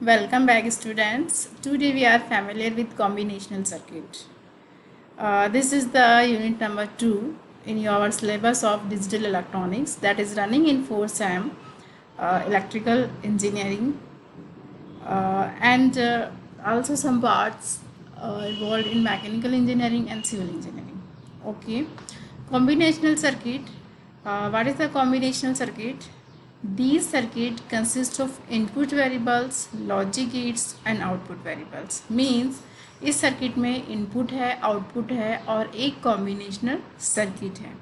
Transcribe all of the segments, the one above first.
Welcome back students. Today we are familiar with combinational circuit. This is the unit number 2 in your syllabus of digital electronics that is running in 4 SAM electrical engineering and also some parts involved in mechanical engineering and civil engineering. Okay, combinational circuit. What is the combinational circuit? These circuit consist of input variables, logic gates and output variables. Means इस circuit में input है, output है और एक combinational circuit है.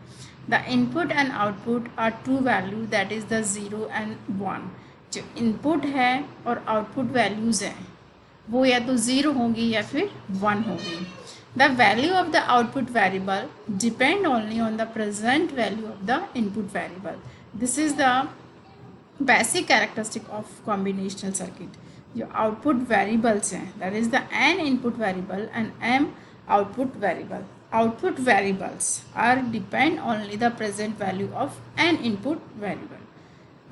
The input and output are two value that is the 0 and 1. जो input है और आउटपुट वैल्यूज़ हैं वो या तो 0 होंगी या फिर 1 होगी. The value of the output variable depend only on the present value of the input variable. This is the basic characteristic of combinational circuit. जो आउटपुट वेरिएबल्स हैं that is the n input variable and m output variable. Output variables are depend only the present value of n input variable.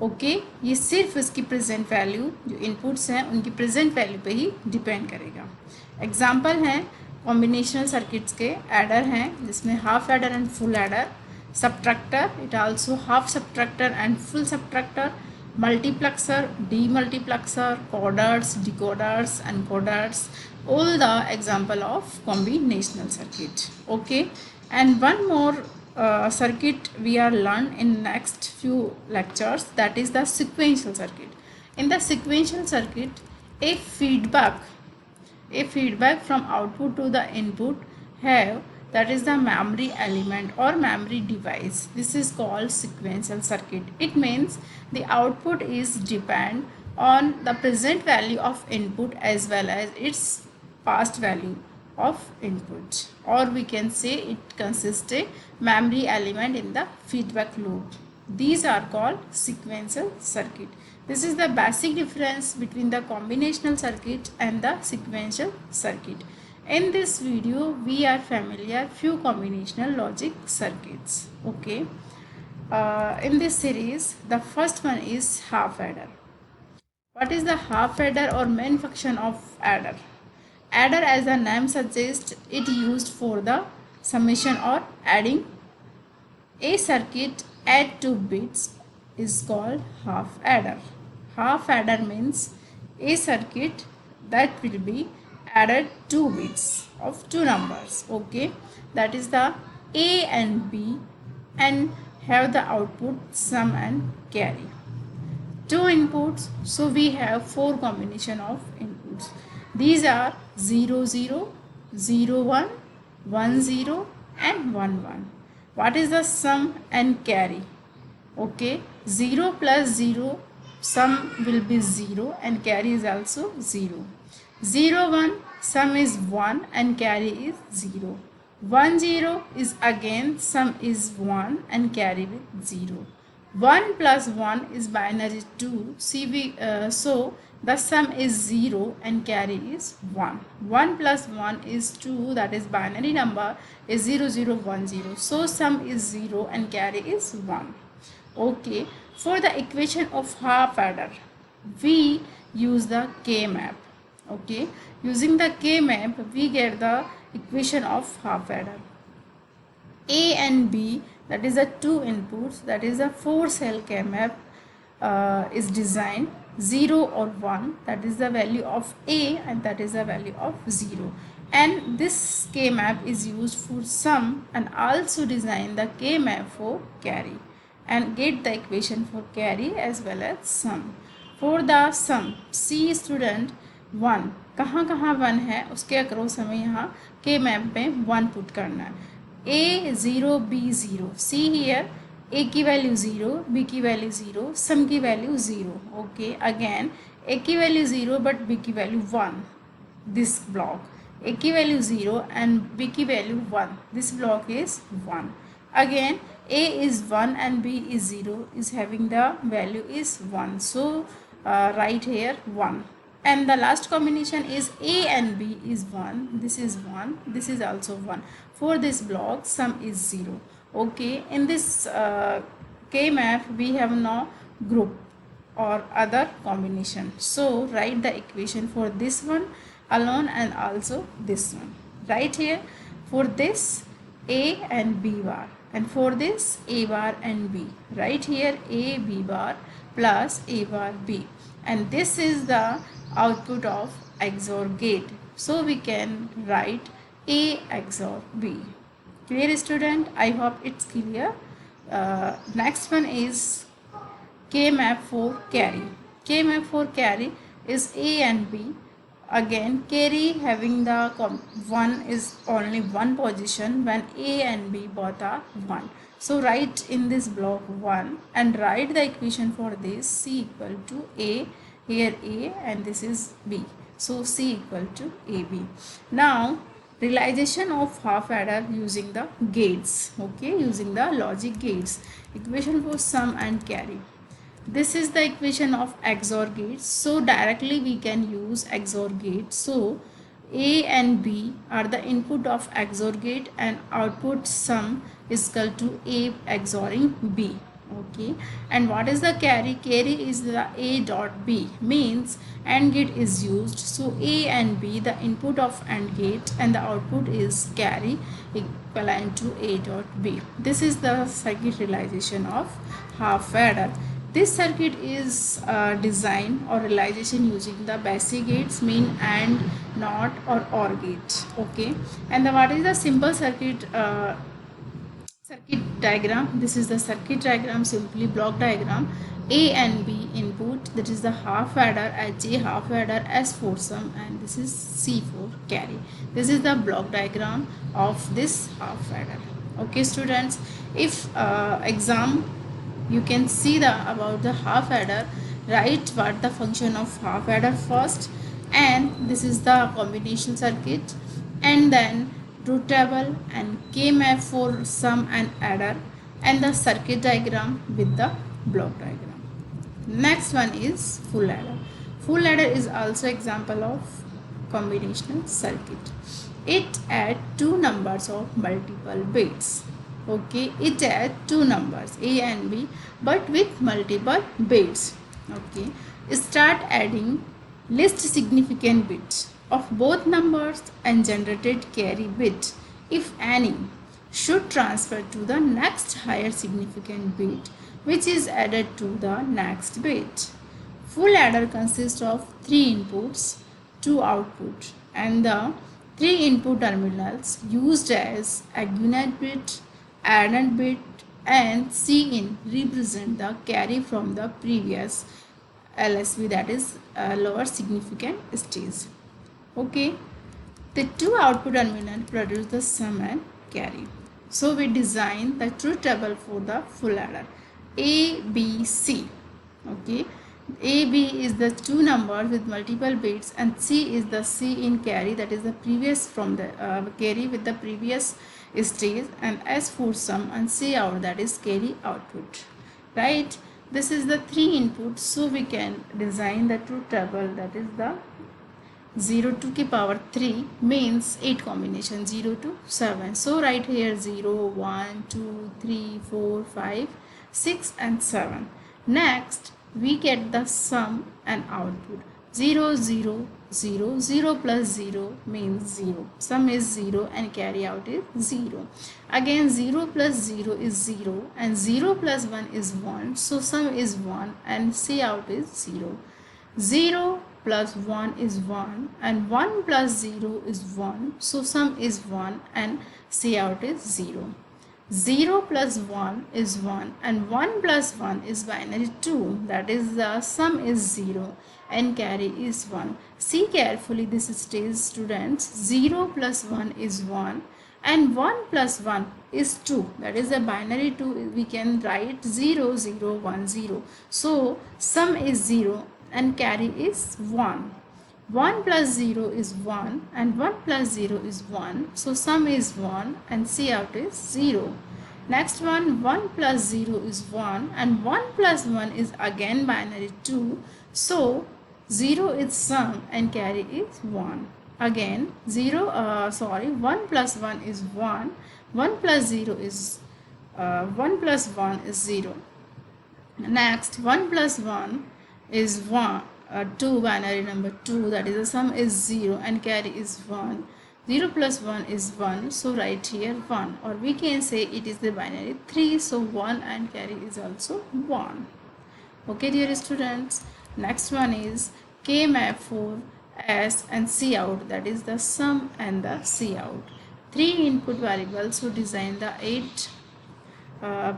Okay, ये सिर्फ इसकी present value जो inputs हैं उनकी present value पे ही depend करेगा. Example हैं कॉम्बिनेशनल सर्किट्स के. एडर हैं जिसमें half adder and full adder, subtractor, it also half subtractor and full subtractor, multiplexer, demultiplexer, coders, decoders, encoders, all the example of combinational circuit. Okay, and one more circuit we are learn in next few lectures, that is the sequential circuit. In the sequential circuit, a feedback from output to the input have, that is the memory element or memory device. This is called sequential circuit. It means the output is depend on the present value of input as well as its past value of input, or we can say it consists a memory element in the feedback loop. These are called sequential circuit. This is the basic difference between the combinational circuit and the sequential circuit. In this video we are familiar few combinational logic circuits. Okay, in this series the first one is half adder. What is the half adder or main function of adder? Adder, as the name suggests, it used for the summation or adding. A circuit add 2 bits is called half adder. Half adder means a circuit that will be added 2 bits of 2 numbers. Okay, that is the A and B and have the output sum and carry. 2 inputs, so we have 4 combination of inputs. These are 0 0, 0 1, 1 0 and 1 1. What is the sum and carry? Okay, 0 plus 0, sum will be 0 and carry is also 0. 0 1, sum is 1 and carry is 0. 1 0 is again sum is 1 and carry with 0. 1 plus 1 is binary 2. So the sum is 0 and carry is 1. 1 plus 1 is 2, that is binary number is 0 0 1 0. So sum is 0 and carry is 1. Okay, for the equation of half adder we use the K map. Okay, using the K map we get the equation of half adder. A and B, that is the 2 inputs, that is a 4 cell K map is designed. 0 or 1, that is the value of A and that is the value of 0, and this K map is used for sum and also design the K map for carry and get the equation for carry as well as sum. For the sum, C student 1 कहाँ कहाँ 1 है उसके across हमें यहाँ के map में 1 put करना है. A 0 B 0, see here A की वैल्यू 0, B की वैल्यू 0, सम की वैल्यू 0. ओके, अगेन A की वैल्यू 0 बट B की वैल्यू 1. दिस ब्लॉक A की वैल्यू 0 एंड B की value 1. This block is 1. Again A is 1 and B is 0 is having the value is 1. So write here 1. And the last combination is A and B is 1. This is 1. This is also 1. For this block sum is 0. Okay, in this K map we have now group or other combination. So write the equation for this one alone and also this one. Right here for this a and b bar, and for this a bar and b. Right here a b bar plus a bar b, and this is the output of XOR gate. So we can write a XOR b. Clear student? I hope it's clear. Next one is K-map for carry. K-map for carry is A and B. Again, carry having the one is only one position when A and B both are 1. So write in this block 1 and write the equation for this. C equal to A, here A and this is B. So C equal to AB. Now realization of half adder using the gates. Okay, using the logic gates. Equation for sum and carry. This is the equation of XOR gates. So directly we can use XOR gate. So A and B are the input of XOR gate and output sum is equal to A XORing B. Okay, and what is the carry? Carry is the A dot B, means AND gate is used. So A and B, the input of AND gate, and the output is carry equivalent to A dot B. This is the circuit realization of half adder. This circuit is design or realization using the basic gates, mean AND, NOT or OR gate. Okay, and what is the simple circuit diagram? This is the circuit diagram, simply block diagram. A and B input, that is the half adder, H A half adder, S for sum, and this is C for carry. This is the block diagram of this half adder. Okay students, if exam you can see the about the half adder, write what the function of half adder first, and this is the combination circuit, and then truth table and K-map for sum and adder, and the circuit diagram with the block diagram. Next one is full adder. Full adder is also example of combinational circuit. It adds two numbers of multiple bits. Okay, it adds two numbers A and B but with multiple bits. Okay, start adding least significant bit of both numbers and generated carry bit, if any, should transfer to the next higher significant bit, which is added to the next bit. Full adder consists of 3 inputs, 2 outputs, and the 3 input terminals used as AND bit, AND bit, and Cin represent the carry from the previous LSB, that is lower significant stage. Okay, the 2 output terminals produce the sum and carry. So we design the truth table for the full adder. A, B, C. Okay, A, B is the 2 numbers with multiple bits, and C is the C in carry, that is the previous from the carry with the previous stage, and S for sum, and C out, that is carry output. Right, this is the 3 inputs. So we can design the truth table, that is the 0 to the power 3 means 8 combination 0 to 7. So right here 0, 1, 2, 3, 4, 5, 6 and 7. Next we get the sum and output. 0, 0, 0, 0 plus 0 means 0. Sum is 0 and carry out is 0. Again 0 plus 0 is 0 and 0 plus 1 is 1. So sum is 1 and C out is 0. 0 plus 1 is 1 and 1 plus 0 is 1. So sum is 1 and C out is 0. 0 plus 1 is 1 and 1 plus 1 is binary 2, that is the sum is 0 and carry is 1. See carefully this stage students. 0 plus 1 is 1 and 1 plus 1 is 2, that is a binary 2. We can write 0, 0, 1, 0. So sum is 0 and carry is 1. 1 plus 0 is 1 and 1 plus 0 is 1. So sum is 1 and C out is 0. Next one, 1 plus 0 is 1 and 1 plus 1 is again binary 2. So 0 is sum and carry is 1. Again 1 plus 1 is 1. 1 plus 0 is 1 plus 1 is 0. Next 1 plus 1 is 1, 2, binary number 2, that is the sum is 0 and carry is 1. 0 plus 1 is 1, so write here 1, or we can say it is the binary 3, so 1 and carry is also 1. Okay dear students, next one is K map for S and C out, that is the sum and the C out. 3 input variables, so design the 8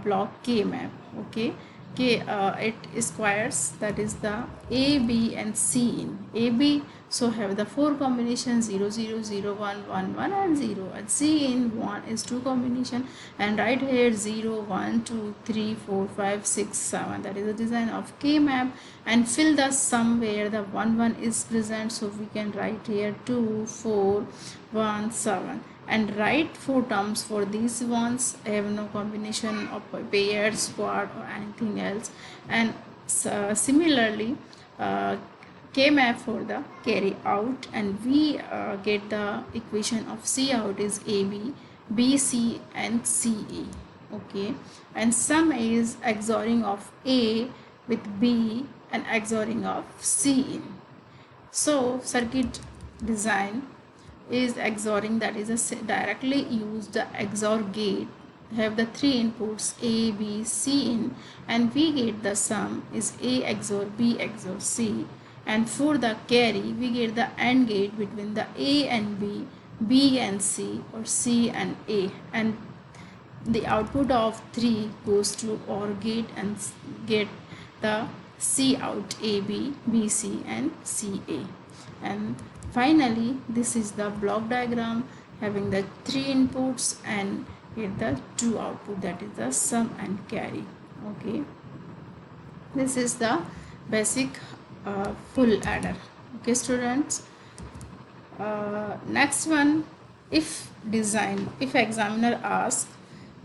block K map. Okay, K 8 squares, that is the A, B and C in A, B, so have the 4 combinations 0 0 0 1 1 1 and 0, and C in 1 is 2 combination, and right here 0 1 2 3 4 5 6 7, that is the design of K map. And fill the sum where the 1 1 is present, so we can write here 2 4 1 7, and write 4 terms for these ones. I have no combination of pairs, squad or anything else. And similarly K map for the carry out, and we get the equation of C out is AB, BC and CA. Okay, and sum is XORing of A with B and XORing of C in. So circuit design is XORing, that is a directly use the XOR gate, have the 3 inputs A, B, C in, and we get the sum is A XOR B XOR C. And for the carry we get the AND gate between the A and B, B and C, or C and A, and the output of 3 goes to OR gate and get the C out AB, BC and CA. And finally this is the block diagram having the 3 inputs and get the 2 output, that is the sum and carry. Okay, this is the basic full adder. Okay students, next one, if examiner asks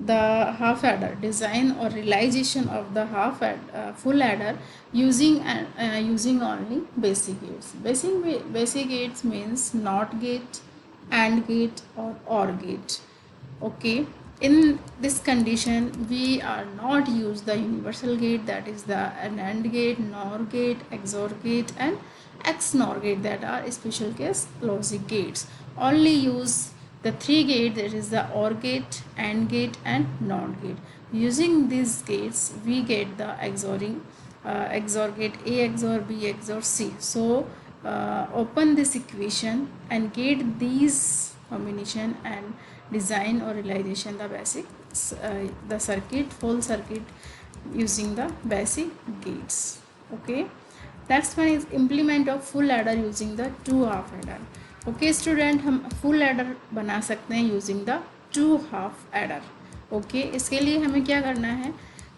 the half adder design or realization of the full adder using using only basic gates. Basic gates means NOT gate, AND gate or OR gate. Okay, in this condition we are not use the universal gate, that is the AND gate, NOR gate, XOR gate and XNOR gate, that are special case logic gates. Only use the 3 gate, that is the OR gate, AND gate and NOT gate. Using these gates we get the XORing XOR gate A XOR B XOR C. So open this equation and get these combination and design or realization the basic the circuit, full circuit using the basic gates. Okay, next one is implement of full adder using the 2 half adder. Okay student, हम full adder बना सकते हैं using the 2 half adder. Okay, इसके लिए हमें क्या करना है,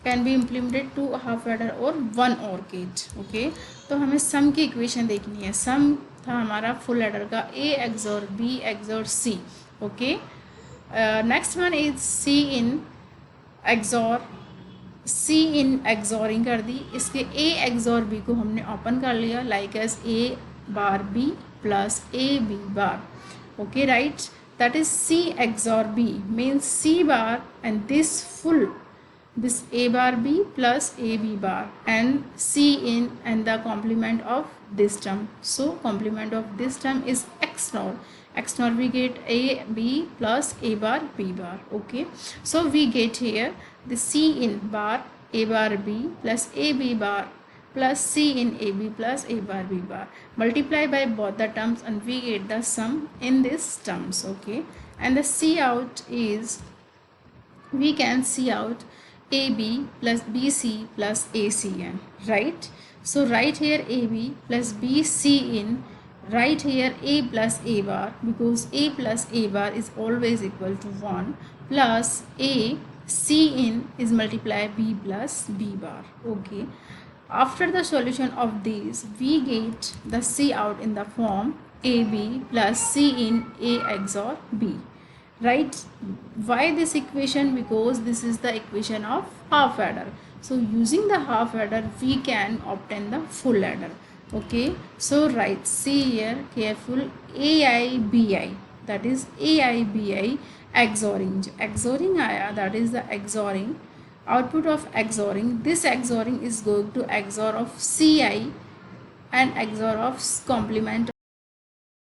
can be implemented 2 half adder और 1 OR गेट. ओके, तो हमें सम की इक्वेशन देखनी है. सम था हमारा फुल एडर का A XOR B XOR C. Okay, next one is C in XOR C in XORing कर दी. इसके A XOR B को हमने ओपन कर लिया like as A bar B plus AB bar. Okay, right, that is C XOR B means C bar and this A bar B plus AB bar and C in and the complement of this term. So complement of this term is XNOR. XNOR we get A B plus A bar B bar. Okay, so we get here the C in bar A bar B plus AB bar plus C in AB plus A bar B bar, multiply by both the terms and we get the sum in these terms. Okay, and the C out is, we can see out AB plus BC plus ACN, right? So write here AB plus BC in, write here A plus A bar because A plus A bar is always equal to 1 plus A C in is multiply B plus B bar. Okay, after the solution of these we get the C out in the form AB plus C in A XOR B. Right, why this equation? Because this is the equation of half adder. So using the half adder we can obtain the full adder. Okay, so write, see here careful, AIBI, that is AIBI XORing. XORing आया, that is the XORing output of XORing. This XORing is going to XOR of Ci and XOR of complement